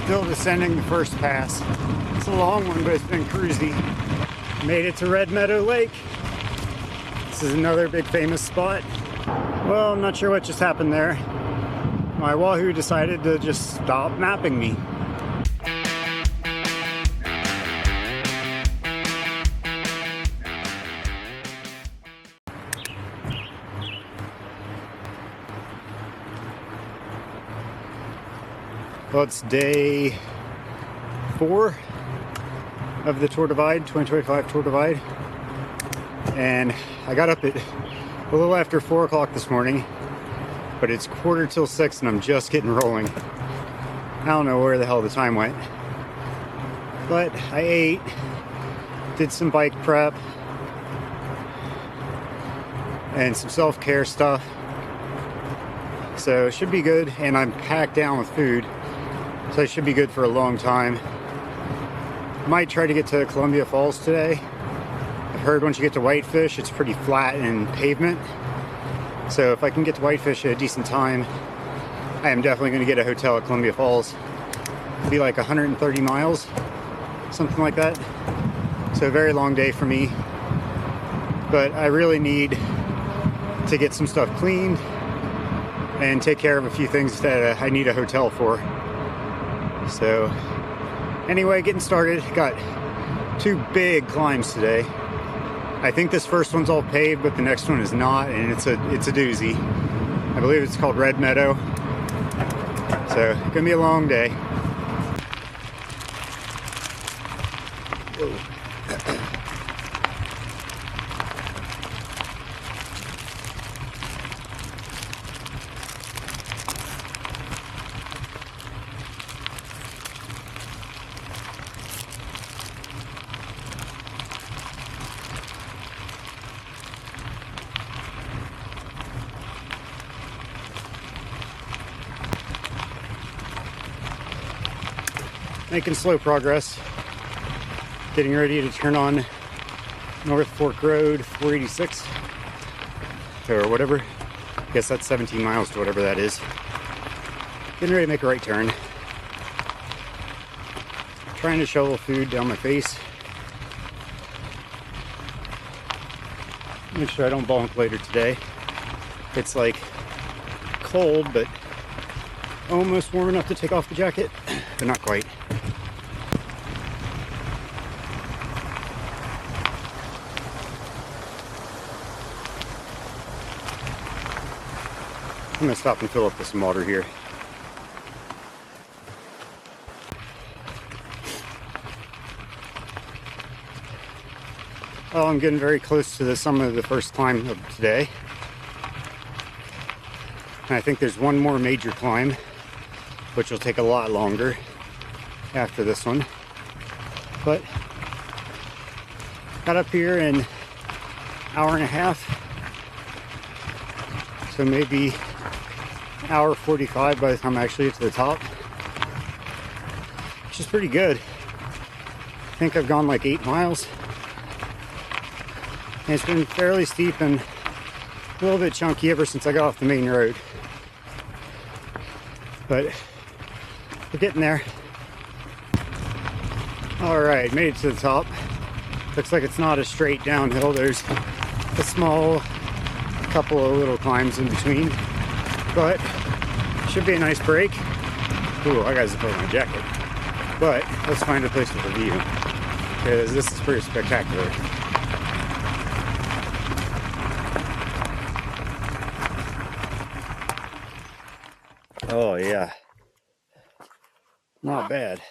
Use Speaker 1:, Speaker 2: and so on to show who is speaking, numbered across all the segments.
Speaker 1: Still descending the first pass. It's a long one, but it's been cruisy. Made it to Red Meadow Lake. This is another big famous spot. Well, I'm not sure what just happened there. My Wahoo decided to just stop mapping me. Well, it's day 4 of the Tour Divide, 2025 Tour Divide. And I got up at a little after 4 o'clock this morning, but it's 5:45 and I'm just getting rolling. I don't know where the hell the time went. But I ate, did some bike prep, and some self-care stuff. So it should be good, and I'm packed down with food. So I should be good for a long time. Might try to get to Columbia Falls today. I've heard once you get to Whitefish, it's pretty flat and pavement. So if I can get to Whitefish at a decent time, I am definitely going to get a hotel at Columbia Falls. It'll be like 130 miles, something like that. So a very long day for me. But I really need to get some stuff cleaned and take care of a few things that I need a hotel for. So anyway, getting started. Got 2 big climbs today. I think this first one's all paved, but the next one is not, and it's a doozy. I believe it's called Red Meadow. So gonna be a long day. Whoa. Making slow progress. Getting ready to turn on North Fork Road 486 or whatever. I guess that's 17 miles to whatever that is. Getting ready to make a right turn. Trying to shovel food down my face. Make sure I don't bonk later today. It's like cold, but almost warm enough to take off the jacket, but not quite. I'm gonna stop and fill up with some water here. Well, I'm getting very close to the summit of the first climb of today. And I think there's one more major climb, which will take a lot longer after this one. But got up here in an hour and a half. So maybe hour 45 by the time I actually get to the top, which is pretty good. I think I've gone like 8 miles, and it's been fairly steep and a little bit chunky ever since I got off the main road, but we're getting there. All right, made it to the top. Looks like it's not a straight downhill. There's a small couple of little climbs in between, but should be a nice break. Ooh, I gotta zip over my jacket. But let's find a place with a view, because this is pretty spectacular. Oh yeah, not bad.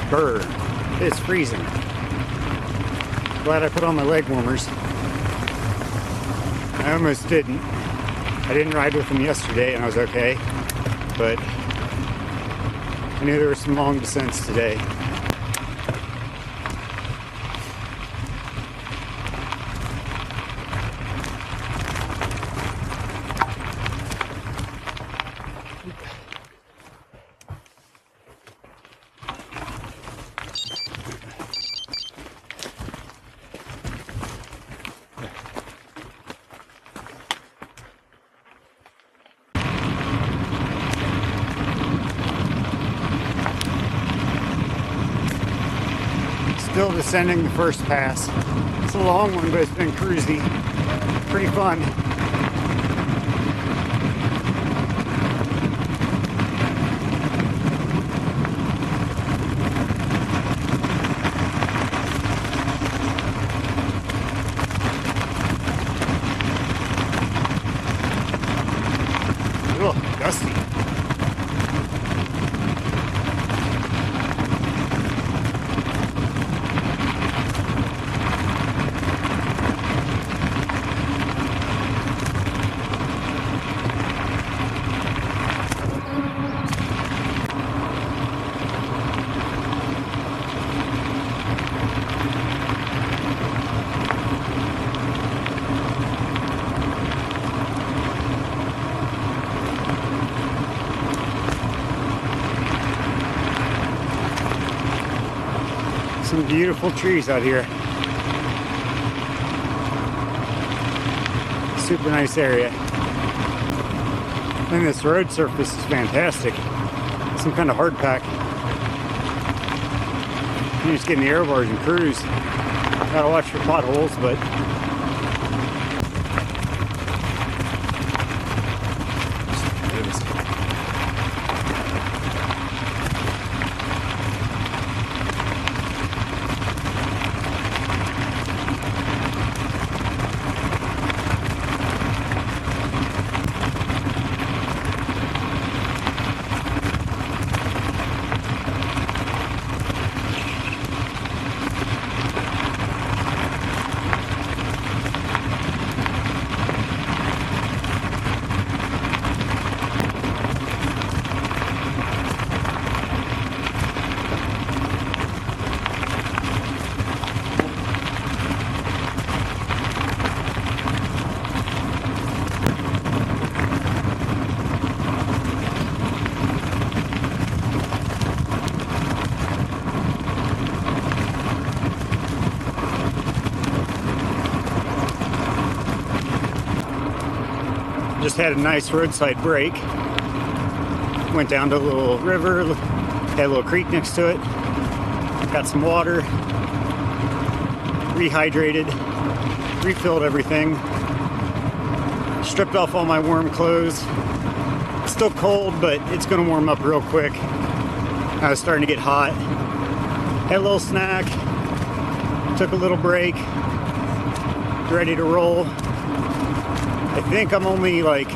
Speaker 1: Bird. It's freezing. Glad I put on my leg warmers. I almost didn't. I didn't ride with them yesterday and I was okay, but I knew there were some long descents today. Still descending the first pass. It's a long one, but it's been cruisy. Pretty fun. Ugh, dusty. Some beautiful trees out here. Super nice area. And this road surface is fantastic. Some kind of hard pack. You just get in the air bars and cruise. Gotta watch for potholes, but just had a nice roadside break. Went down to a little river, had a little creek next to it. Got some water, rehydrated, refilled everything. Stripped off all my warm clothes. Still cold, but it's gonna warm up real quick. I was starting to get hot. Had a little snack, took a little break, ready to roll. I think I'm only like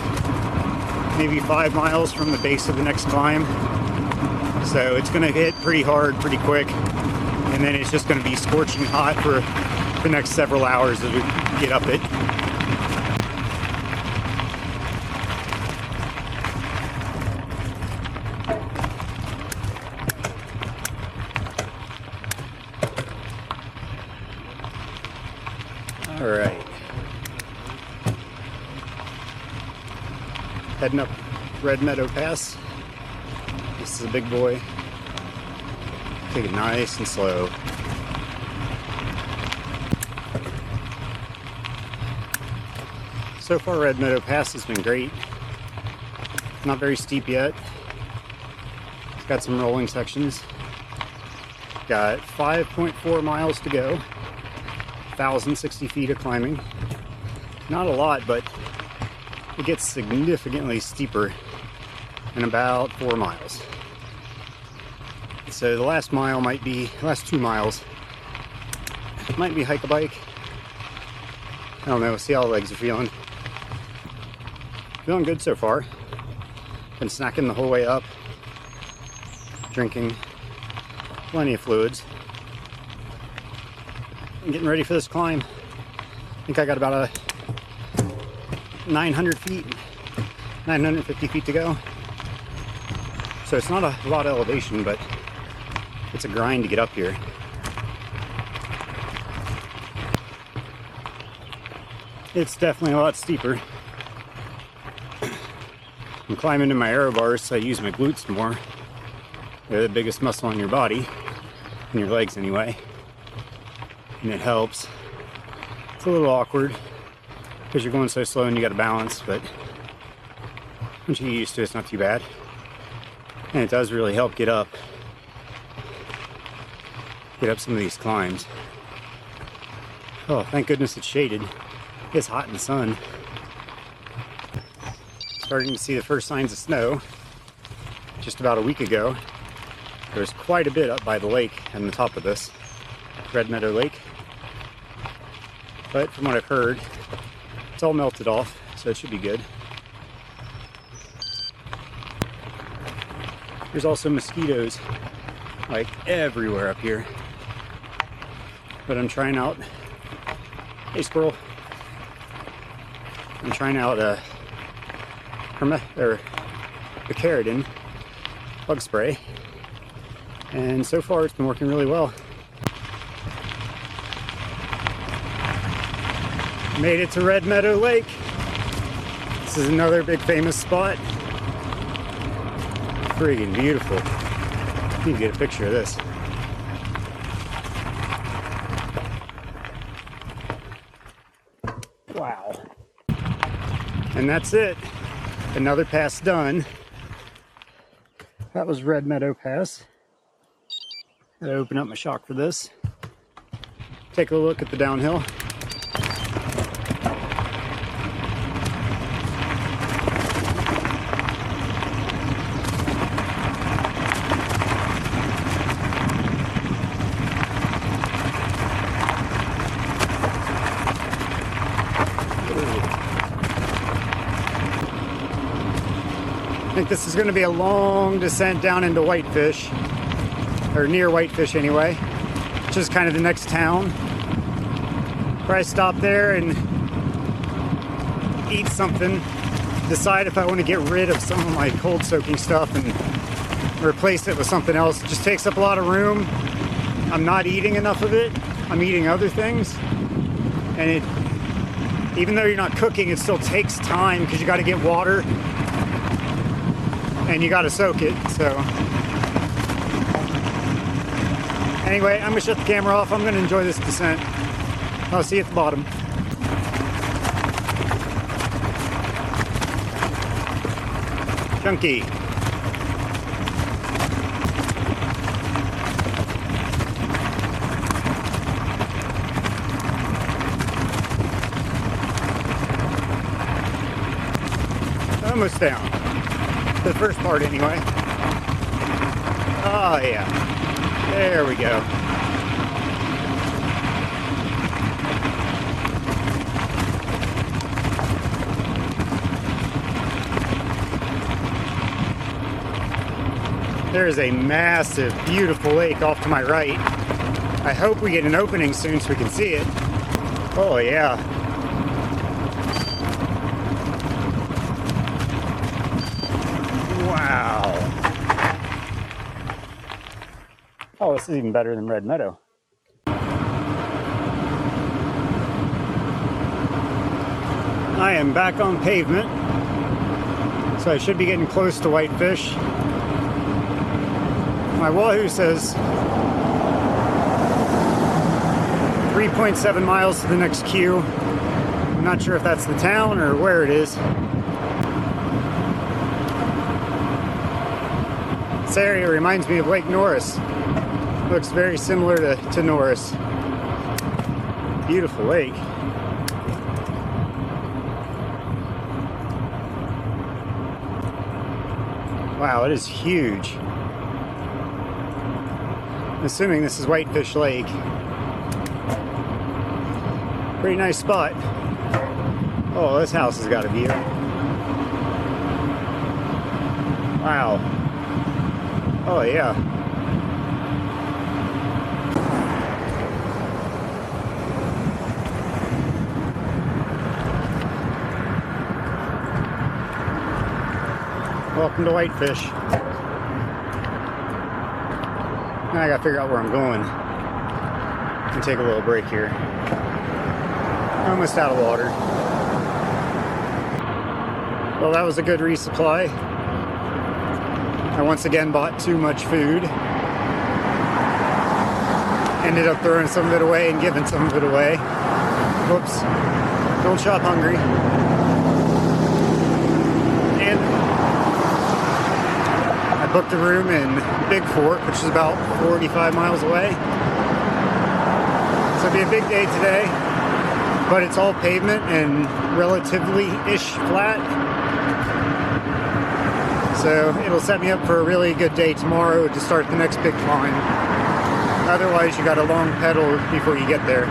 Speaker 1: maybe 5 miles from the base of the next climb. So it's gonna hit pretty hard, pretty quick. And then it's just gonna be scorching hot for the next several hours as we get up it. All right. Heading up Red Meadow Pass. This is a big boy. Take it nice and slow. So far, Red Meadow Pass has been great. Not very steep yet. It's got some rolling sections. Got 5.4 miles to go. 1,060 feet of climbing. Not a lot, but it gets significantly steeper in about 4 miles. So the last 2 miles might be hike a bike. I don't know, we'll see how the legs are feeling. Feeling good so far. Been snacking the whole way up. Drinking plenty of fluids. I'm getting ready for this climb. I think I got about 900 feet, 950 feet to go. So it's not a lot of elevation, but it's a grind to get up here. It's definitely a lot steeper. I'm climbing in my aero bars, so I use my glutes more. They're the biggest muscle in your body, in your legs anyway. And it helps. It's a little awkward because you're going so slow and you got to balance, but once you get used to it, it's not too bad. And it does really help get up. get up some of these climbs. Oh, thank goodness it's shaded. It's hot in the sun. Starting to see the first signs of snow. Just about a week ago, there was quite a bit up by the lake and the top of this Red Meadow Lake. But from what I've heard, it's all melted off, so it should be good. There's also mosquitoes like everywhere up here. But I'm trying out, hey squirrel, I'm trying out Bicardin bug spray, and so far it's been working really well. Made it to Red Meadow Lake. This is another big famous spot. Friggin' beautiful. Need to get a picture of this. Wow. And that's it. Another pass done. That was Red Meadow Pass. Gotta open up my shock for this. Take a look at the downhill. I think this is going to be a long descent down into Whitefish, or near Whitefish anyway, which is kind of the next town. Probably stop there and eat something, decide if I want to get rid of some of my cold soaking stuff and replace it with something else. It just takes up a lot of room. I'm not eating enough of it. I'm eating other things, and even though you're not cooking, it still takes time because you got to get water and you got to soak it. So anyway, I'm gonna shut the camera off. I'm gonna enjoy this descent. I'll see you at the bottom. Chunky. Almost down. The first part anyway. Oh yeah. There we go. There is a massive, beautiful lake off to my right. I hope we get an opening soon so we can see it. Oh yeah. Wow. Oh, this is even better than Red Meadow. I am back on pavement, so I should be getting close to Whitefish. My Wahoo says 3.7 miles to the next queue. I'm not sure if that's the town or where it is. This area reminds me of Lake Norris. Looks very similar to Norris. Beautiful lake. Wow, it is huge. I'm assuming this is Whitefish Lake. Pretty nice spot. Oh, this house has got a view. Wow. Oh yeah. Welcome to Whitefish. Now I gotta figure out where I'm going. And take a little break here. Almost out of water. Well, that was a good resupply. I once again bought too much food. Ended up throwing some of it away and giving some of it away. Whoops. Don't shop hungry. And I booked a room in Bigfork, which is about 45 miles away. be a big day today, but it's all pavement and relatively-ish flat. So it'll set me up for a really good day tomorrow to start the next big climb. Otherwise, you got a long pedal before you get there.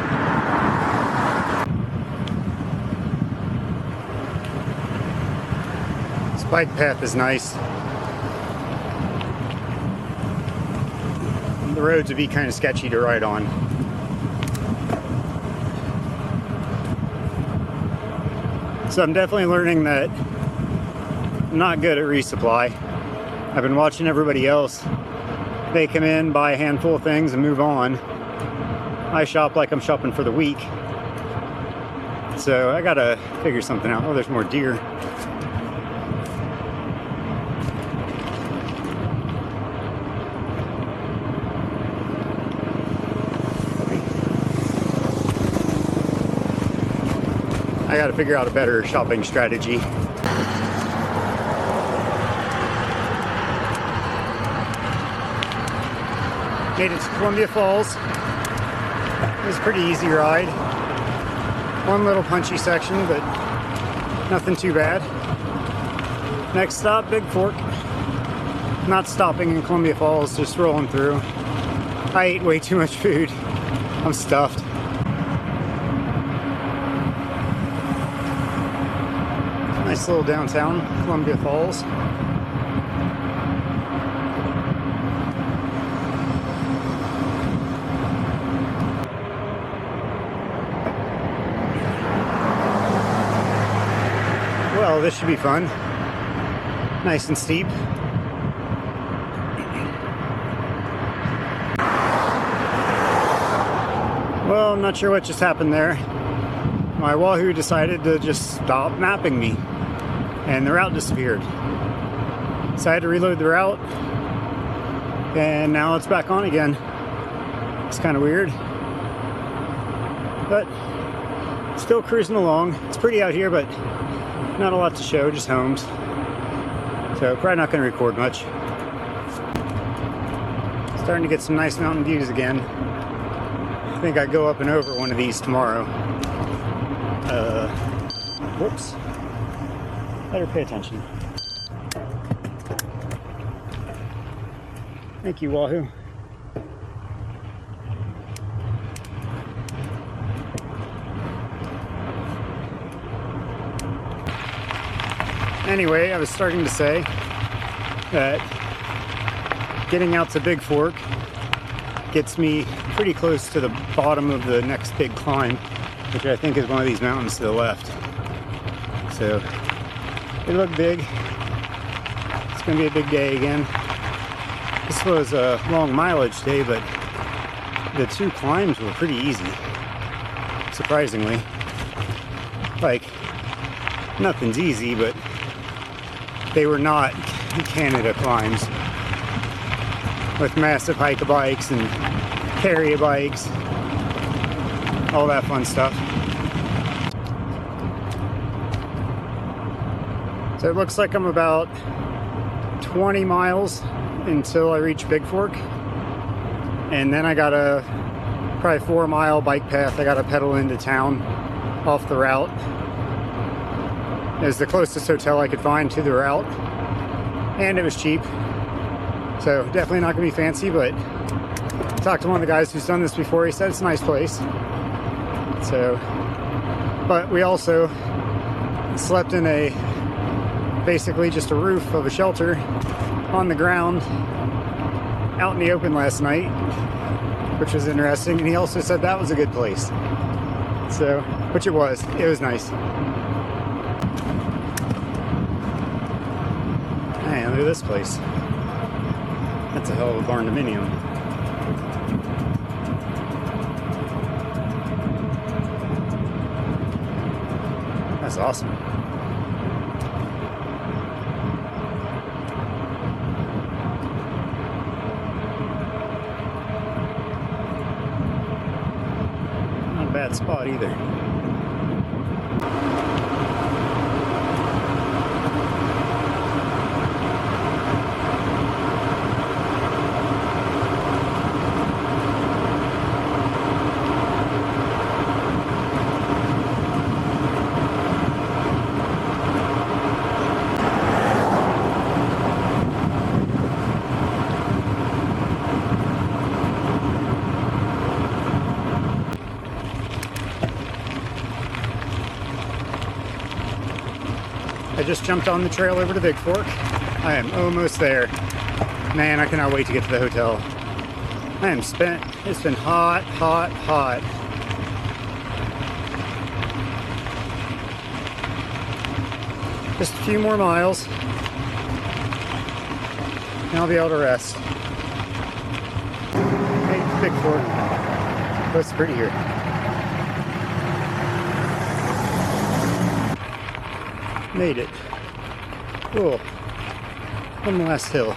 Speaker 1: This bike path is nice. The roads would be kind of sketchy to ride on. So I'm definitely learning that I'm not good at resupply. I've been watching everybody else. They come in, buy a handful of things, and move on. I shop like I'm shopping for the week. So I gotta figure something out. Oh, there's more deer. I gotta figure out a better shopping strategy. Made it to Columbia Falls. It was a pretty easy ride. One little punchy section, but nothing too bad. Next stop, Bigfork. Not stopping in Columbia Falls, just rolling through. I ate way too much food. I'm stuffed. Nice little downtown, Columbia Falls. Well, this should be fun. Nice and steep. Well, I'm not sure what just happened there. My Wahoo decided to just stop mapping me, and the route disappeared. So I had to reload the route, and now it's back on again. It's kind of weird, but still cruising along. It's pretty out here, but not a lot to show, just homes. So probably not going to record much. Starting to get some nice mountain views again. I think I go up and over one of these tomorrow. Whoops. Better pay attention. Thank you, Wahoo. Anyway, I was starting to say that getting out to Bigfork gets me pretty close to the bottom of the next big climb, which I think is one of these mountains to the left. So they look big. It's going to be a big day again. This was a long mileage day, but the two climbs were pretty easy, surprisingly. Like, nothing's easy, but they were not Canada climbs with massive hike bikes and carry bikes, all that fun stuff. So it looks like I'm about 20 miles until I reach Bigfork, and then I got a probably 4-mile bike path I gotta pedal into town off the route. It was the closest hotel I could find to the route, and it was cheap, so definitely not gonna be fancy, but I talked to one of the guys who's done this before. He said it's a nice place. So, but we also slept in basically just a roof of a shelter on the ground out in the open last night, which was interesting. And he also said that was a good place. So, which it was nice. Hey, look at this place. That's a hell of a barn dominium. That's awesome. Not a bad spot either. I just jumped on the trail over to Bigfork. I am almost there. Man, I cannot wait to get to the hotel. I am spent. It's been hot, hot, hot. Just a few more miles, and I'll be able to rest. Hey, Bigfork. Oh, it's pretty here. Made it. Cool. One last hill.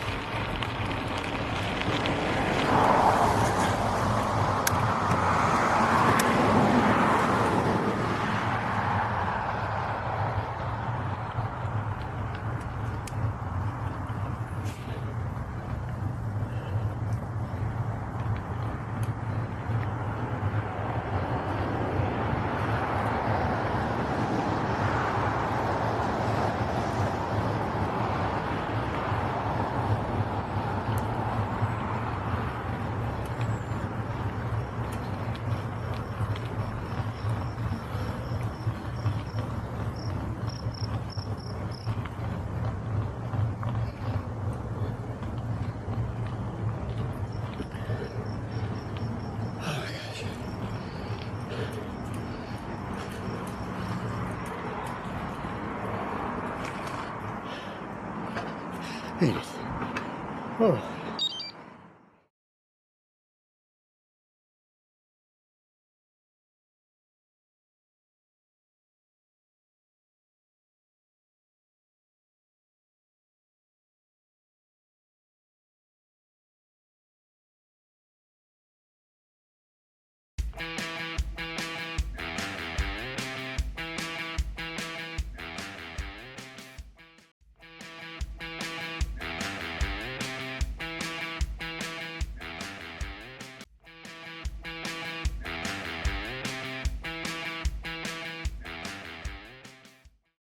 Speaker 1: Made it. Oh.